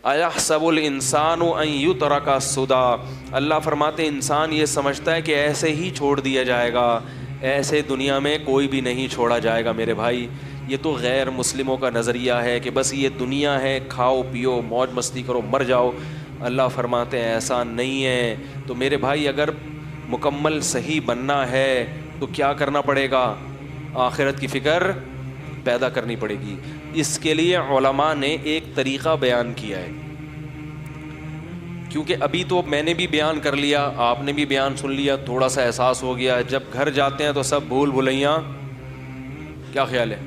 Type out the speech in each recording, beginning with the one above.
اَيَحْسَبُ الْإِنسَانُ أَن يُتْرَكَ سُدًى، اللہ فرماتے انسان یہ سمجھتا ہے کہ ایسے ہی چھوڑ دیا جائے گا، ایسے دنیا میں کوئی بھی نہیں چھوڑا جائے گا میرے بھائی۔ یہ تو غیر مسلموں کا نظریہ ہے کہ بس یہ دنیا ہے، کھاؤ پیو موج مستی کرو مر جاؤ۔ اللہ فرماتے ہیں ایسا نہیں ہے۔ تو میرے بھائی اگر مکمل صحیح بننا ہے تو کیا کرنا پڑے گا؟ آخرت کی فکر پیدا کرنی پڑے گی۔ اس کے لیے علماء نے ایک طریقہ بیان کیا ہے، کیونکہ ابھی تو میں نے بھی بیان کر لیا، آپ نے بھی بیان سن لیا، تھوڑا سا احساس ہو گیا۔ جب گھر جاتے ہیں تو سب بھول بھلیاں، کیا خیال ہے؟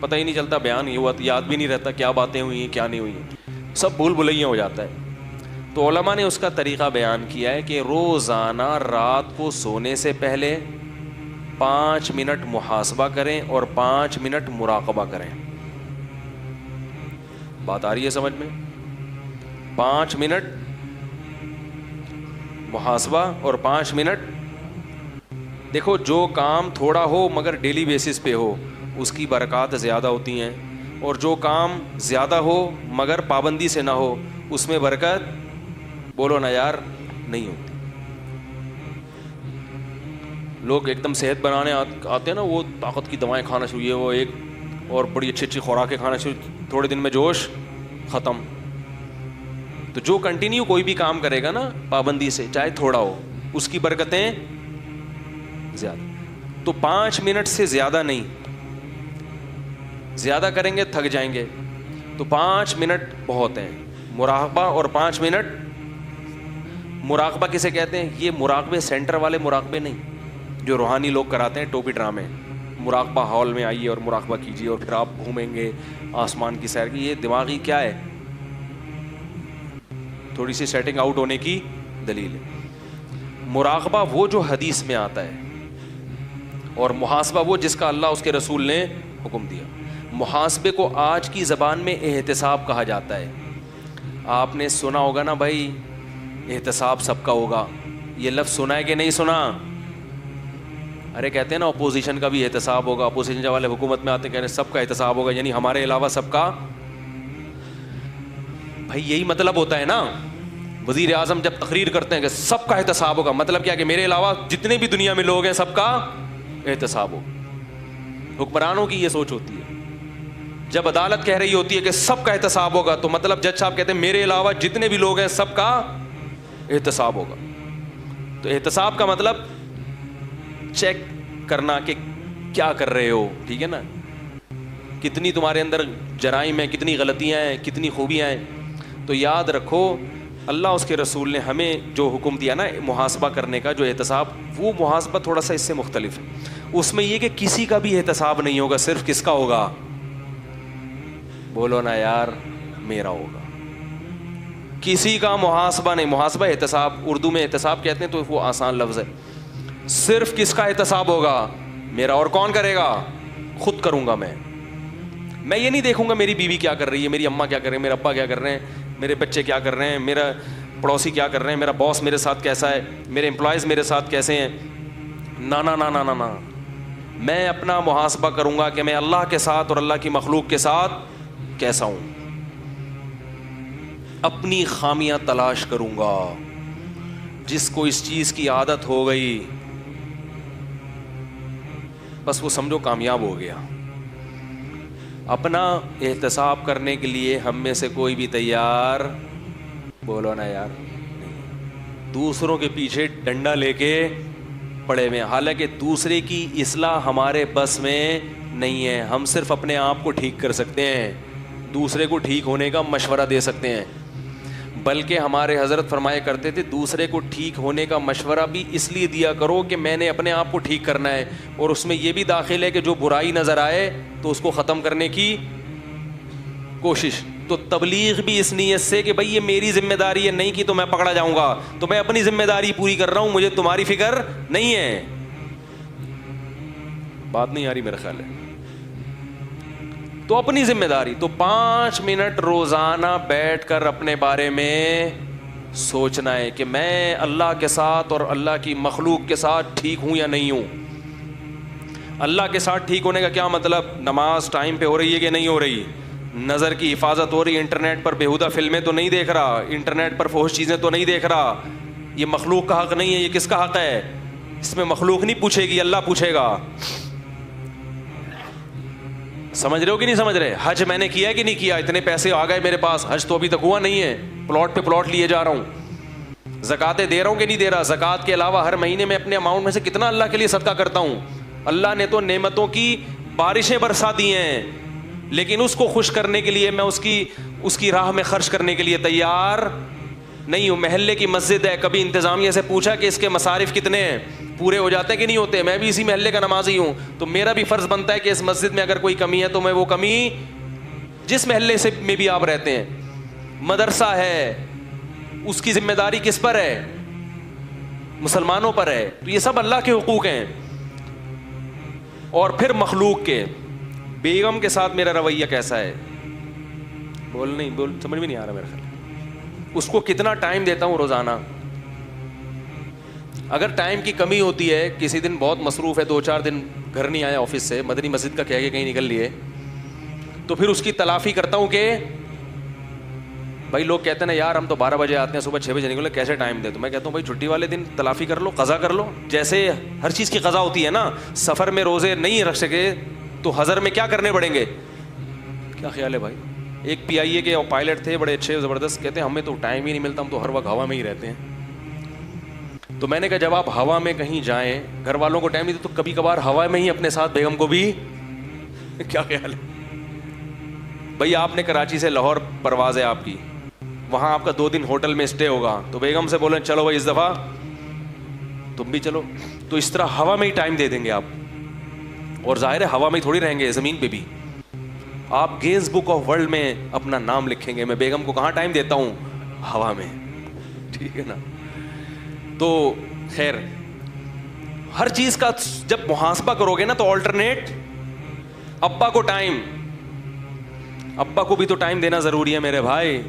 پتہ ہی نہیں چلتا، بیان یہ ہوا، یاد بھی نہیں رہتا کیا باتیں ہوئی ہیں کیا نہیں ہوئی ہیں، سب بھول بھلیاں ہو جاتا ہے۔ تو علماء نے اس کا طریقہ بیان کیا ہے کہ روزانہ رات کو سونے سے پہلے 5 منٹ محاسبہ کریں اور 5 منٹ مراقبہ کریں۔ بات آ رہی ہے سمجھ میں؟ 5 منٹ محاسبہ اور 5 منٹ، دیکھو جو کام تھوڑا ہو مگر ڈیلی بیسس پہ ہو اس کی برکات زیادہ ہوتی ہیں، اور جو کام زیادہ ہو مگر پابندی سے نہ ہو اس میں برکت، بولو نا یار، نہیں ہوتی۔ لوگ ایک دم صحت بنانے آتے ہیں نا، وہ طاقت کی دوائیں کھانا شروع، وہ ایک اور بڑی اچھی اچھی خوراکیں کھانا شروع، تھوڑے دن میں جوش ختم۔ تو جو کنٹینیو کوئی بھی کام کرے گا نا پابندی سے، چاہے تھوڑا ہو، اس کی برکتیں زیادہ۔ تو 5 منٹ سے زیادہ نہیں، زیادہ کریں گے تھک جائیں گے، تو 5 منٹ بہت ہیں۔ مراقبہ اور 5 منٹ، مراقبہ کسے کہتے ہیں؟ یہ مراقبے سینٹر والے مراقبے نہیں جو روحانی لوگ کراتے ہیں ٹوپی ڈرامے، مراقبہ ہال میں آئیے اور مراقبہ کیجیے اور پھر آپ گھومیں گے آسمان کی سیر کی، یہ دماغی کیا ہے، تھوڑی سی سیٹنگ آؤٹ ہونے کی دلیل ہے۔ مراقبہ وہ جو حدیث میں آتا ہے، اور محاسبہ وہ جس کا اللہ اس کے رسول نے حکم دیا۔ محاسبے کو آج کی زبان میں احتساب کہا جاتا ہے۔ آپ نے سنا ہوگا نا بھائی، احتساب سب کا ہوگا، یہ لفظ سنا ہے کہ نہیں سنا؟ ارے کہتے ہیں نا اپوزیشن کا بھی احتساب ہوگا، اپوزیشن والے حکومت میں آتے ہیں کہنے سب کا احتساب ہوگا، یعنی ہمارے علاوہ سب کا۔ بھائی یہی مطلب ہوتا ہے نا، وزیر اعظم جب تقریر کرتے ہیں کہ سب کا احتساب ہوگا، مطلب کیا کہ میرے علاوہ جتنے بھی دنیا میں لوگ ہیں سب کا احتساب ہوگا۔ حکمرانوں کی یہ سوچ ہوتی ہے۔ جب عدالت کہہ رہی ہوتی ہے کہ سب کا احتساب ہوگا، تو مطلب جج صاحب کہتے ہیں میرے علاوہ جتنے بھی لوگ ہیں سب کا احتساب ہوگا۔ تو احتساب کا مطلب چیک کرنا کہ کیا کر رہے ہو، ٹھیک ہے نا، کتنی تمہارے اندر جرائم ہیں، کتنی غلطیاں ہیں، کتنی خوبیاں ہیں۔ تو یاد رکھو اللہ اس کے رسول نے ہمیں جو حکم دیا نا محاسبہ کرنے کا، جو احتساب، وہ محاسبہ تھوڑا سا اس سے مختلف ہے۔ اس میں یہ کہ کسی کا بھی احتساب نہیں ہوگا، صرف کس کا ہوگا؟ بولو نا یار، میرا ہوگا۔ کسی کا محاسبہ نہیں، محاسبہ احتساب، اردو میں احتساب کہتے ہیں تو وہ آسان لفظ ہے۔ صرف کس کا احتساب ہوگا؟ میرا۔ اور کون کرے گا؟ خود کروں گا میں یہ نہیں دیکھوں گا میری بیوی کیا کر رہی ہے، میری اماں کیا کر رہے ہیں، میرے ابا کیا کر رہے ہیں، میرے بچے کیا کر رہے ہیں، میرا پڑوسی کیا کر رہے ہیں، میرا باس میرے ساتھ کیسا ہے، میرے امپلائیز میرے ساتھ کیسے ہیں۔ نا نا نا نا نا نا، میں اپنا محاسبہ کروں گا کہ میں اللہ کے ساتھ اور اللہ کی مخلوق کے ساتھ کیسا ہوں۔ اپنی خامیاں تلاش کروں گا۔ جس کو اس چیز کی عادت ہو گئی بس وہ سمجھو کامیاب ہو گیا۔ اپنا احتساب کرنے کے لیے ہم میں سے کوئی بھی تیار، بولو نا یار، نہیں۔ دوسروں کے پیچھے ڈنڈا لے کے پڑے ہوئے، حالانکہ دوسرے کی اصلاح ہمارے بس میں نہیں ہے۔ ہم صرف اپنے آپ کو ٹھیک کر سکتے ہیں، دوسرے کو ٹھیک ہونے کا مشورہ دے سکتے ہیں۔ بلکہ ہمارے حضرت فرمایا کرتے تھے دوسرے کو ٹھیک ہونے کا مشورہ بھی اس لیے دیا کرو کہ میں نے اپنے آپ کو ٹھیک کرنا ہے، اور اس میں یہ بھی داخل ہے کہ جو برائی نظر آئے تو اس کو ختم کرنے کی کوشش۔ تو تبلیغ بھی اس نیت سے کہ بھئی یہ میری ذمہ داری ہے، نہیں کی تو میں پکڑا جاؤں گا، تو میں اپنی ذمہ داری پوری کر رہا ہوں، مجھے تمہاری فکر نہیں ہے۔ بات نہیں آ رہی میرا خیال ہے۔ تو اپنی ذمہ داری، تو 5 منٹ روزانہ بیٹھ کر اپنے بارے میں سوچنا ہے کہ میں اللہ کے ساتھ اور اللہ کی مخلوق کے ساتھ ٹھیک ہوں یا نہیں ہوں۔ اللہ کے ساتھ ٹھیک ہونے کا کیا مطلب؟ نماز ٹائم پہ ہو رہی ہے کہ نہیں ہو رہی، نظر کی حفاظت ہو رہی ہے, انٹرنیٹ پر بیہودہ فلمیں تو نہیں دیکھ رہا, انٹرنیٹ پر فحش چیزیں تو نہیں دیکھ رہا. یہ مخلوق کا حق نہیں ہے, یہ کس کا حق ہے؟ اس میں مخلوق نہیں پوچھے گی, اللہ پوچھے گا. سمجھ رہے ہو کہ نہیں سمجھ رہے؟ حج میں نے کیا کہ نہیں کیا؟ اتنے پیسے آ گئے میرے پاس, حج تو ابھی تک ہوا نہیں ہے, پلاٹ پہ پلاٹ لیے جا رہا ہوں. زکاتیں دے رہا ہوں کہ نہیں دے رہا؟ زکات کے علاوہ ہر مہینے میں اپنے اماؤنٹ میں سے کتنا اللہ کے لیے صدقہ کرتا ہوں. اللہ نے تو نعمتوں کی بارشیں برسا دی ہیں, لیکن اس کو خوش کرنے کے لیے میں اس کی راہ میں خرچ کرنے کے لیے تیار نہیں ہوں. محلے کی مسجد ہے, کبھی انتظامیہ سے پوچھا کہ اس کے مصارف کتنے ہیں, پورے ہو جاتے ہیں کہ نہیں ہوتے؟ میں بھی اسی محلے کا نمازی ہوں, تو میرا بھی فرض بنتا ہے کہ اس مسجد میں اگر کوئی کمی ہے تو میں وہ کمی, جس محلے سے میں بھی آپ رہتے ہیں, مدرسہ ہے, اس کی ذمہ داری کس پر ہے؟ مسلمانوں پر ہے. تو یہ سب اللہ کے حقوق ہیں. اور پھر مخلوق کے, بیگم کے ساتھ میرا رویہ کیسا ہے؟ سمجھ میں نہیں آ رہا میرا خیال. اس کو کتنا ٹائم دیتا ہوں روزانہ. اگر ٹائم کی کمی ہوتی ہے, کسی دن بہت مصروف ہے, 2-4 دن گھر نہیں آیا آفس سے, مدنی مسجد کا کہہ کے کہیں نکل لیے, تو پھر اس کی تلافی کرتا ہوں کہ بھائی لوگ کہتے ہیں نا یار ہم تو 12 بجے آتے ہیں, صبح 6 بجے نکلے, کیسے ٹائم دے؟ تو میں کہتا ہوں بھائی چھٹی والے دن تلافی کر لو, قضا کر لو. جیسے ہر چیز کی قضا ہوتی ہے نا, سفر میں روزے نہیں رکھ سکے تو حضر میں کیا کرنے پڑیں گے؟ کیا خیال ہے بھائی؟ ایک PIA کے پائلٹ تھے بڑے اچھے زبردست, کہتے ہیں ہمیں تو ٹائم ہی نہیں ملتا, ہم تو ہر وقت ہوا میں ہی رہتے ہیں. تو میں نے کہا جب آپ ہوا میں کہیں جائیں, گھر والوں کو ٹائم نہیں دے, تو کبھی کبھار ہوا میں ہی اپنے ساتھ بیگم کو بھی کیا خیال ہے بھائی؟ آپ نے کراچی سے لاہور پرواز ہے آپ کی, وہاں آپ کا 2 دن ہوٹل میں اسٹے ہوگا, تو بیگم سے بولیں چلو بھائی اس دفعہ تم بھی چلو, تو اس طرح ہوا میں ہی ٹائم دے دیں گے آپ. اور ظاہر ہے ہوا میں ہی تھوڑی رہیں گے, زمین پہ بھی. آپ گینز بک آف ورلڈ میں اپنا نام لکھیں گے, میں بیگم کو کہاں ٹائم دیتا ہوں؟ ہوا میں. ٹھیک ہے نا؟ تو خیر, ہر چیز کا جب محاسبہ کرو گے نا تو آلٹرنیٹ. ابا کو ٹائم, ابا کو بھی تو ٹائم دینا ضروری ہے میرے بھائی.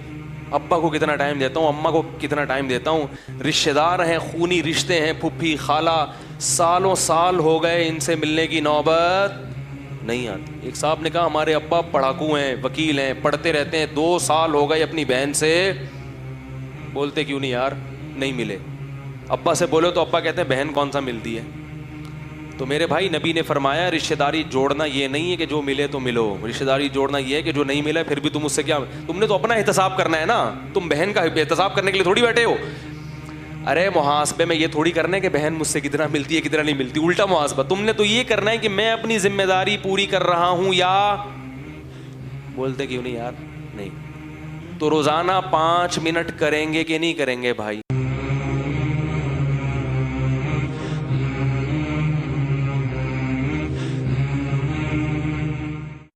ابا کو کتنا ٹائم دیتا ہوں, اماں کو کتنا ٹائم دیتا ہوں. رشتہ دار ہیں, خونی رشتے ہیں, پھپھی خالہ, سالوں سال ہو گئے, ان سے ملنے کی نوبت نہیں آتی. ایک صاحب نے کہا ہمارے ابا پڑھاکو ہیں, وکیل ہیں, پڑھتے رہتے ہیں, 2 سال ہو گئے اپنی بہن سے بولتے کیوں نہیں یار نہیں ملے. ابا سے بولو تو ابا کہتے ہیں بہن کون سا ملتی ہے. تو میرے بھائی نبی نے فرمایا رشتہ داری جوڑنا یہ نہیں ہے کہ جو ملے تو ملو, رشتہ داری جوڑنا یہ ہے کہ جو نہیں ملا پھر بھی تم اس سے کیا, تم نے تو اپنا احتساب کرنا ہے نا, تم بہن کا احتساب کرنے کے لیے تھوڑی بیٹھے ہو. ارے محاسبے میں یہ تھوڑی کرنا ہے کہ بہن مجھ سے کتنا ملتی ہے کتنا نہیں ملتی, الٹا محاسبہ تم نے تو یہ کرنا ہے کہ میں اپنی ذمہ داری پوری کر رہا ہوں یا بولتے کیوں نہیں یار نہیں. تو روزانہ 5 منٹ کریں گے کہ نہیں کریں گے بھائی؟